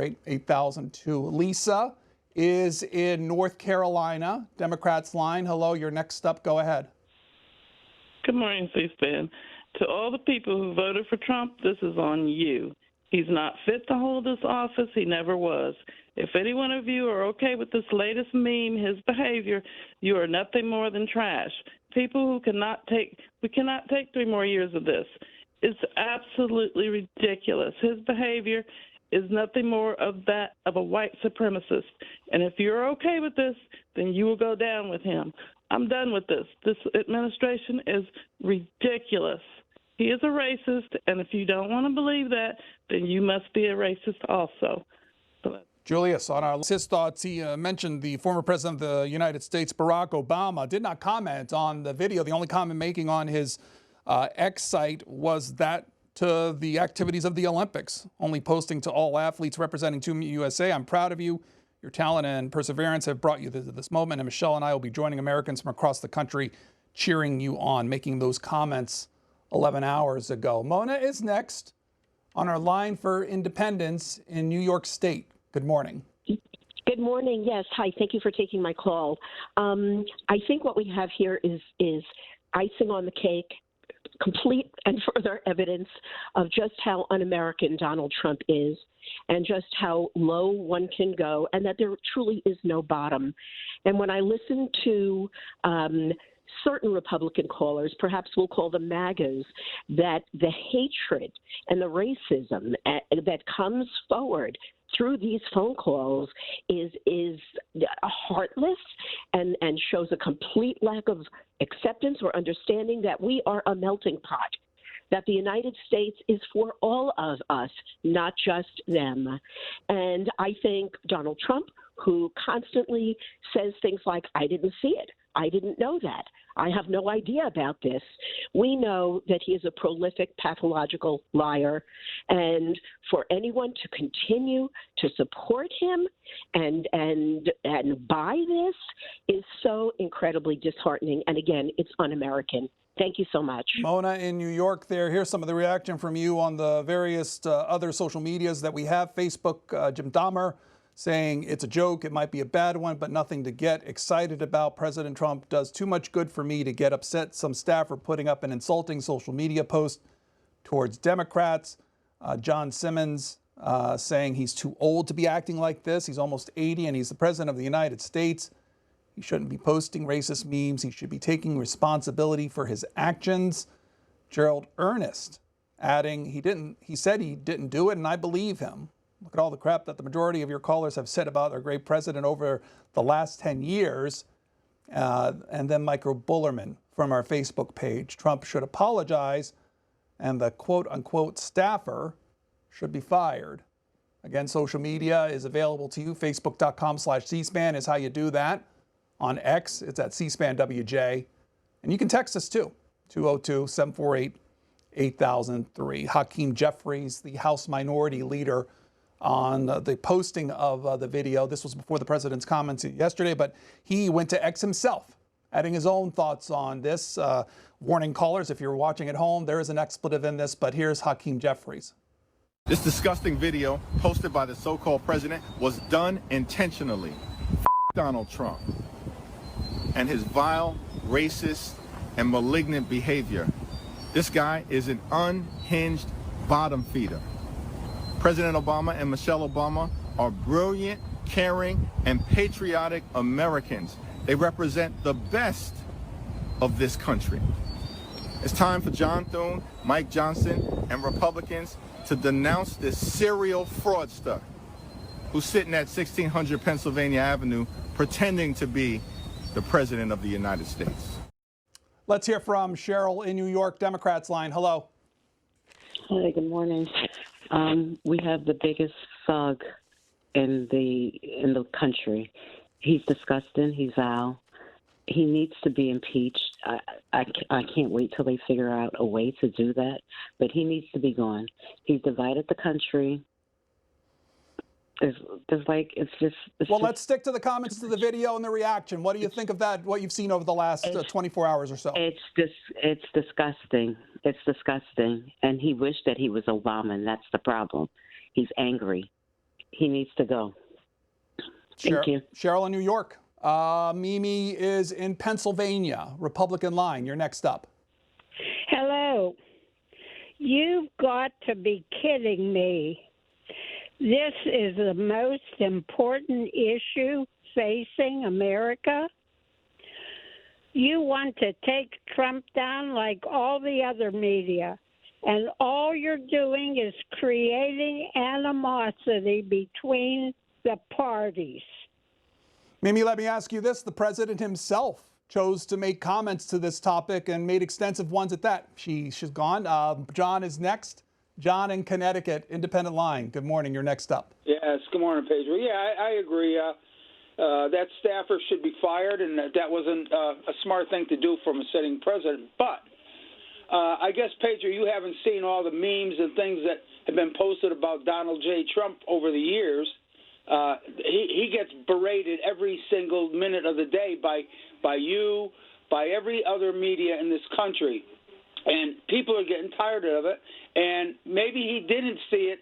748-8002. Lisa is in North Carolina, Democrats line. Hello, you're next up. Go ahead. Good morning, C-SPAN. To all the people who voted for Trump, this is on you. He's not fit to hold this office. He never was. If any one of you are okay with this latest meme, his behavior, you are nothing more than trash. People who we cannot take 3 more years of this. It's absolutely ridiculous. His behavior is nothing more of a white supremacist. And if you're okay with this, then you will go down with him. I'm done with this. This administration is ridiculous. He is a racist, and if you don't want to believe that, then you must be a racist also. Julius, on his thoughts, he mentioned the former president of the United States, Barack Obama, did not comment on the video. The only comment making on his X site was that to the activities of the Olympics, only posting to all athletes representing Team USA. I'm proud of you. Your talent and perseverance have brought you to this moment, and Michelle and I will be joining Americans from across the country cheering you on, making those comments 11 hours ago. Mona is next on our line for independence in New York State. Good morning. Good morning. Yes. Hi. Thank you for taking my call. I think what we have here is icing on the cake, complete and further evidence of just how un-American Donald Trump is and just how low one can go and that there truly is no bottom. And when I listen to certain Republican callers, perhaps we'll call them MAGAs, that the hatred and the racism that comes forward through these phone calls is heartless and shows a complete lack of acceptance or understanding that we are a melting pot, that the United States is for all of us, not just them. And I think Donald Trump, who constantly says things like, I didn't see it, I didn't know that, I have no idea about this. We know that he is a prolific pathological liar. And for anyone to continue to support him and buy this is so incredibly disheartening. And again, it's un-American. Thank you so much. Mona in New York there. Here's some of the reaction from you on the various other social medias that we have. Facebook, Jim Dahmer saying it's a joke, it might be a bad one, but nothing to get excited about. President Trump does too much good for me to get upset. Some staff are putting up an insulting social media post towards Democrats. John Simmons saying he's too old to be acting like this. He's almost 80 and he's the president of the United States. He shouldn't be posting racist memes. He should be taking responsibility for his actions. Gerald Ernest adding he said he didn't do it, and I believe him. Look at all the crap that the majority of your callers have said about our great president over the last 10 years. And then Michael Bullerman from our Facebook page. Trump should apologize, and the quote-unquote staffer should be fired. Again, social media is available to you. Facebook.com/CSPAN is how you do that. On X, it's at C-SPAN WJ. And you can text us too, 202-748-8003. Hakeem Jeffries, the House Minority Leader, on the posting of the video. This was before the president's comments yesterday, but he went to X himself, adding his own thoughts on this. Warning callers, if you're watching at home, there is an expletive in this, but here's Hakeem Jeffries. This disgusting video posted by the so-called president was done intentionally. Donald Trump and his vile, racist, and malignant behavior. This guy is an unhinged bottom feeder. President Obama and Michelle Obama are brilliant, caring, and patriotic Americans. They represent the best of this country. It's time for John Thune, Mike Johnson, and Republicans to denounce this serial fraudster who's sitting at 1600 Pennsylvania Avenue pretending to be the President of the United States. Let's hear from Cheryl in New York, Democrats line. Hello. Hi, good morning. We have the biggest thug in the country. He's disgusting. He's vile. He needs to be impeached. I can't wait till they figure out a way to do that, but he needs to be gone. He's divided the country. Well, let's stick to the comments to the video and the reaction. What do you think of that, what you've seen over the last 24 hours or so? It's disgusting. It's disgusting. And he wished that he was Obama, and that's the problem. He's angry. he needs to go. Thank you. Cheryl in New York. Mimi is in Pennsylvania, Republican line. You're next up. Hello. You've got to be kidding me. This is the most important issue facing America. You want to take Trump down like all the other media, and all you're doing is creating animosity between the parties. Mimi, let me ask you this. The president himself chose to make comments to this topic and made extensive ones at that. She's gone. John is next. John in Connecticut, independent line. Good morning. You're next up. Yes, good morning, Pedro. Yeah, I agree. That staffer should be fired, and that wasn't a smart thing to do from a sitting president. But I guess, Pedro, you haven't seen all the memes and things that have been posted about Donald J. Trump over the years. He gets berated every single minute of the day by you, by every other media in this country. And people are getting tired of it. And maybe he didn't see it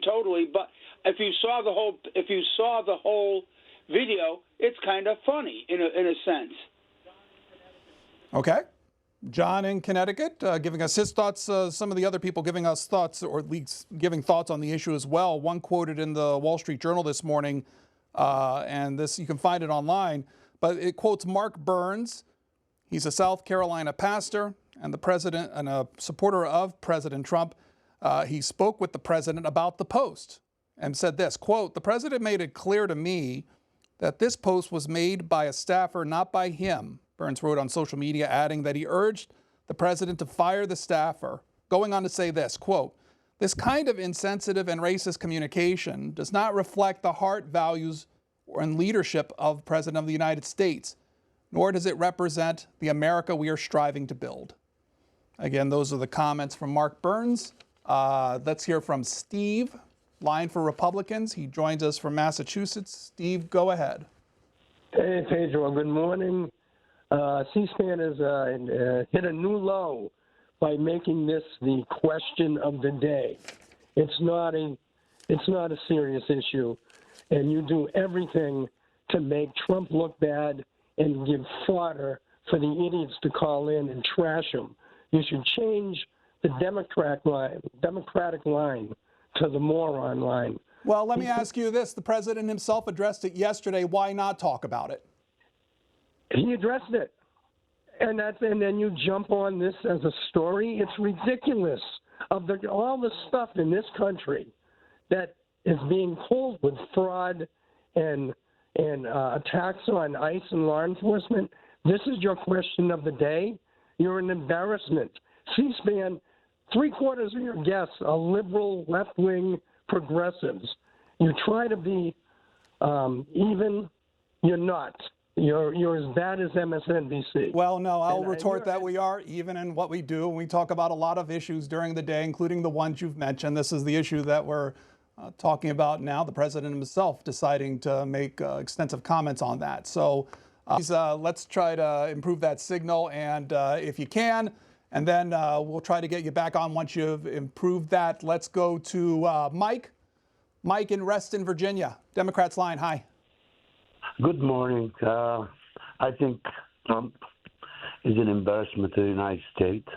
totally, but if you saw the whole video, it's kind of funny in a sense. Okay. John in Connecticut giving us his thoughts. Some of the other people giving us thoughts, or at least giving thoughts on the issue as well. One quoted in the Wall Street Journal this morning, and this you can find it online, but it quotes Mark Burns. He's a South Carolina pastor and the president and a supporter of President Trump. He spoke with the president about the post and said this, quote, "The president made it clear to me that this post was made by a staffer, not by him." Burns wrote on social media, adding that he urged the president to fire the staffer, going on to say this, quote, "This kind of insensitive and racist communication does not reflect the heart, values, and leadership of the President of the United States, nor does it represent the America we are striving to build." Again, those are the comments from Mark Burns. Let's hear from Steve, line for Republicans. He joins us from Massachusetts. Steve, go ahead. Hey, Pedro, good morning. C-SPAN has hit a new low by making this the question of the day. It's not a serious issue, and you do everything to make Trump look bad and give fodder for the idiots to call in and trash him. You should change the Democratic line to the moron line. Well, let me ask you this. The president himself addressed it yesterday. Why not talk about it? He addressed it, and then you jump on this as a story. It's ridiculous of all the stuff in this country that is being pulled with fraud and attacks on ICE and law enforcement. This is your question of the day. You're an embarrassment. C-SPAN, 3/4 of your guests are liberal, left-wing progressives. You try to be even, you're not. You're as bad as MSNBC. Well, no, I'll retort that we are even in what we do. And we talk about a lot of issues during the day, including the ones you've mentioned. This is the issue that we're talking about now, the president himself deciding to make extensive comments on that. So let's try to improve that signal, and if you can, and then we'll try to get you back on once you've improved that. Let's go to Mike. Mike in Reston, Virginia. Democrats line, hi. Good morning. I think Trump is an embarrassment to the United States.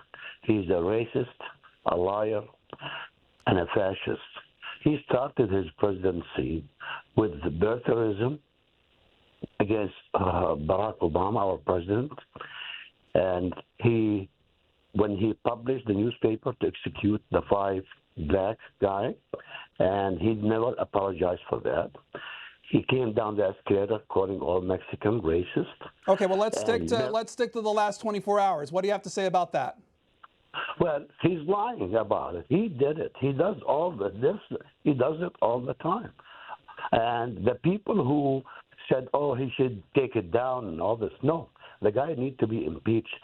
He's a racist, a liar, and a fascist. He started his presidency with birtherism against Barack Obama, our president, and when he published the newspaper to execute the 5 black guy, and he never apologized for that. He came down the escalator calling all Mexican racist. Okay, well let's stick to the last 24 hours. What do you have to say about that? Well, he's lying about it. He did it. He does He does it all the time. And the people who said, "Oh, he should take it down" and all this, no, the guy needs to be impeached.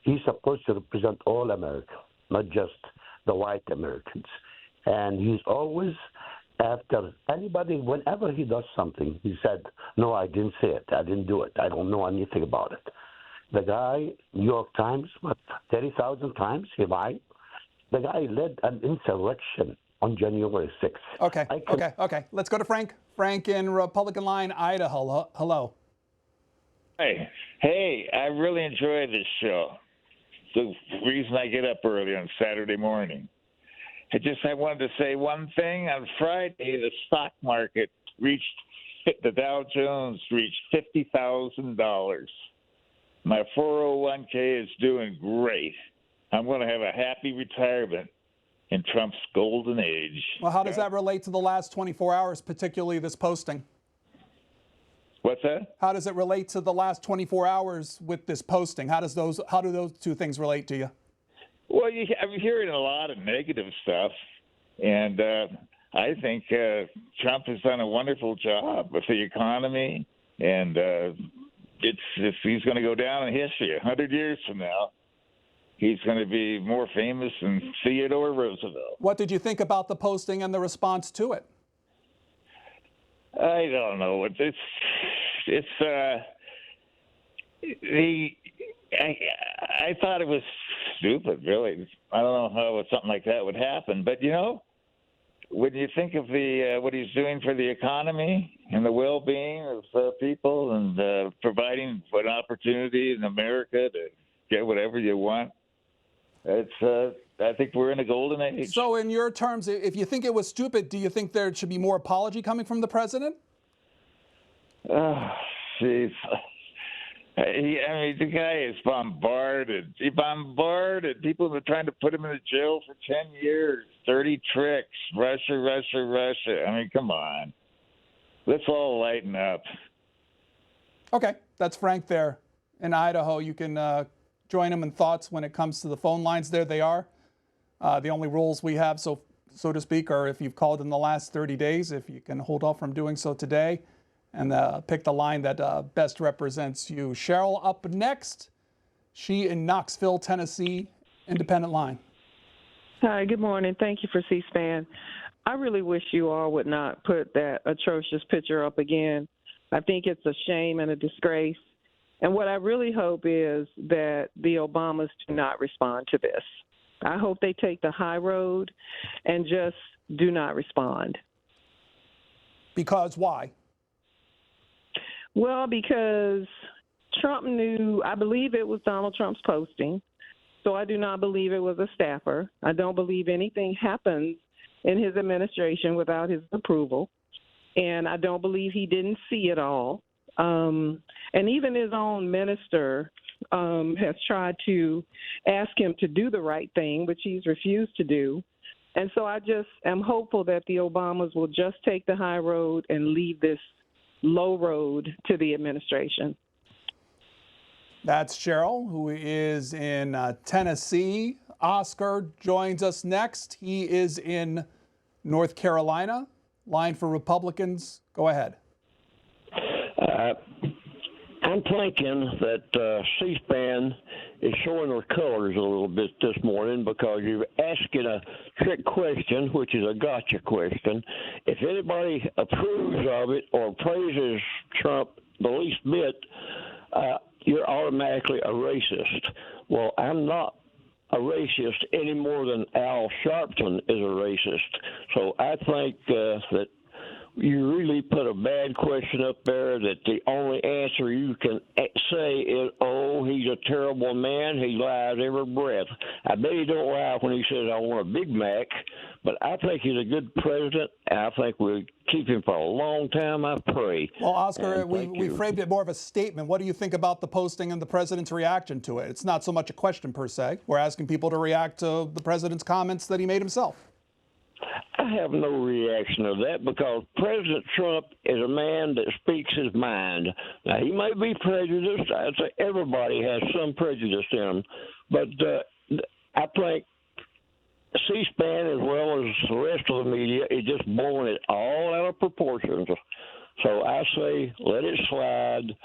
He's supposed to represent all America, not just the white Americans. And he's always after anybody, whenever he does something, he said, "No, I didn't say it. I didn't do it. I don't know anything about it." The guy, New York Times, 30,000 times he lied. The guy led an insurrection on January 6th. Okay. Let's go to Frank. Frank in Republican line, Idaho. Hello. Hey, I really enjoy this show. The reason I get up early on Saturday morning. I wanted to say one thing. On Friday, the stock market the Dow Jones reached $50,000. My 401k is doing great. I'm going to have a happy retirement in Trump's golden age. Well, how does that relate to the last 24 hours, particularly this posting? What's that? How does it relate to the last 24 hours with this posting? How do those two things relate to you? Well, I'm hearing a lot of negative stuff, and I think Trump has done a wonderful job with the economy, and if he's going to go down in history 100 years from now, he's going to be more famous than Theodore Roosevelt. What did you think about the posting and the response to it? I don't know. I thought it was stupid, really. I don't know how something like that would happen. But, when you think of what he's doing for the economy and the well-being of people and providing an opportunity in America to get whatever you want, I think we're in a golden age. So in your terms, if you think it was stupid, do you think there should be more apology coming from the president? Oh, jeez. The guy is bombarded. He bombarded. People have been trying to put him in jail for 10 years. Dirty tricks. Russia. Come on. Let's all lighten up. Okay, that's Frank there in Idaho. You can join him in thoughts when it comes to the phone lines. There they are. The only rules we have, so to speak, are if you've called in the last 30 days, if you can hold off from doing so today, and pick the line that best represents you. Cheryl up next. She in Knoxville, Tennessee, independent line. Hi, good morning. Thank you for C-SPAN. I really wish you all would not put that atrocious picture up again. I think it's a shame and a disgrace. And what I really hope is that the Obamas do not respond to this. I hope they take the high road and just do not respond. Because why? Well, because Trump knew, I believe it was Donald Trump's posting, so I do not believe it was a staffer. I don't believe anything happens in his administration without his approval, and I don't believe he didn't see it all. And even his own minister has tried to ask him to do the right thing, which he's refused to do. And so I just am hopeful that the Obamas will just take the high road and leave this low road to the administration. That's Cheryl, who is in Tennessee. Oscar joins us next. He is in North Carolina. Line for Republicans. Go ahead. I'm thinking that C-SPAN is showing their colors a little bit this morning because you're asking a trick question, which is a gotcha question. If anybody approves of it or praises Trump the least bit, you're automatically a racist. Well, I'm not a racist any more than Al Sharpton is a racist. So I think that you really put a bad question up there that the only answer you can say is, oh, he's a terrible man. He lies every breath. I bet he don't lie when he says, I want a Big Mac, but I think he's a good president, and I think we'll keep him for a long time, I pray. Well, Oscar, we framed it more of a statement. What do you think about the posting and the president's reaction to it? It's not so much a question per se. We're asking people to react to the president's comments that he made himself. I have no reaction to that because President Trump is a man that speaks his mind. Now, he may be prejudiced. I'd say everybody has some prejudice in them. But I think C-SPAN, as well as the rest of the media, is just blowing it all out of proportions. So I say let it slide.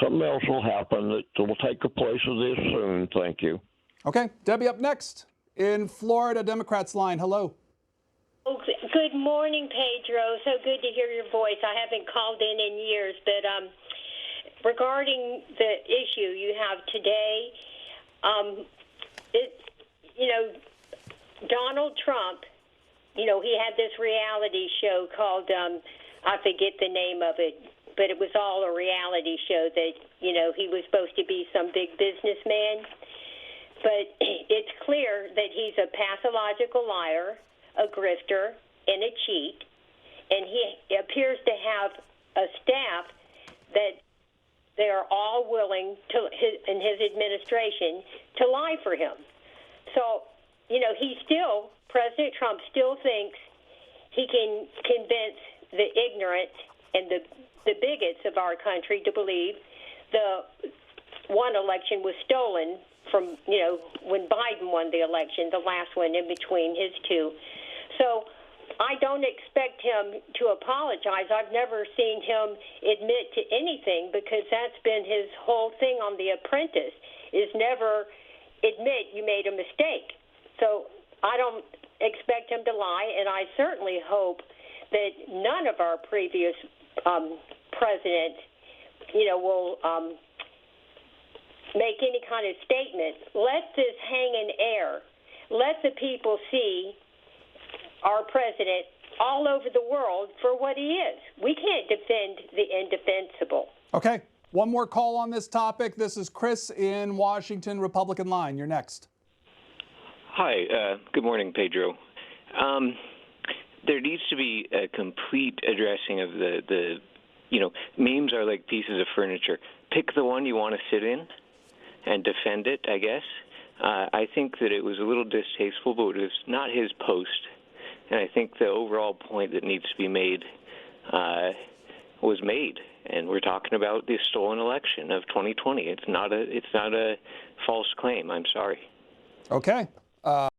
Something else will happen that will take the place of this soon. Thank you. Okay. Debbie up next in Florida, Democrats line. Hello. Good morning, Pedro. So good to hear your voice. I haven't called in years, but regarding the issue you have today, Donald Trump he had this reality show called, I forget the name of it, but it was all a reality show that, he was supposed to be some big businessman. But it's clear that he's a pathological liar, a grifter, and a cheat. And he appears to have a staff that they are all willing to, in his administration, to lie for him. So, President Trump still thinks he can convince the ignorant and the bigots of our country to believe the one election was stolen from, when Biden won the election, the last one in between his two. So I don't expect him to apologize. I've never seen him admit to anything because that's been his whole thing on The Apprentice, is never admit you made a mistake. So I don't expect him to lie, and I certainly hope that none of our previous presidents, will make any kind of statement. Let this hang in air. Let the people see our president all over the world for what he is. We can't defend the indefensible. Okay, one more call on this topic. This is Chris in Washington, Republican line. You're next. Hi, good morning, Pedro. There needs to be a complete addressing of the memes are like pieces of furniture. Pick the one you want to sit in and defend it, I guess. I think that it was a little distasteful, but it was not his post. And I think the overall point that needs to be made was made. And we're talking about the stolen election of 2020. It's not a false claim. I'm sorry. Okay.